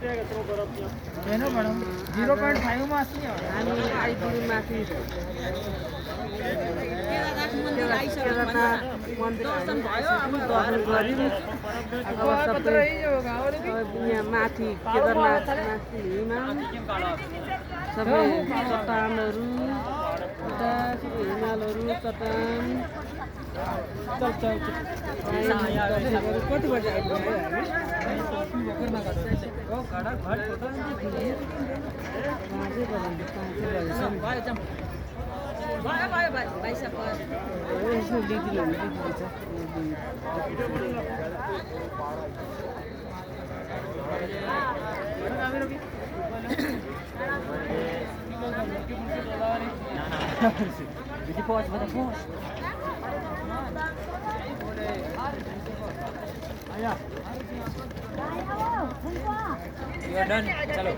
એનો પણ 0.5 માં છે આની આઈડી માંથી माथि केदारनाथ सबै चट्टानहरू हिमालहरू चट्टान कति बजी आइपुग्यो You are done. चलो.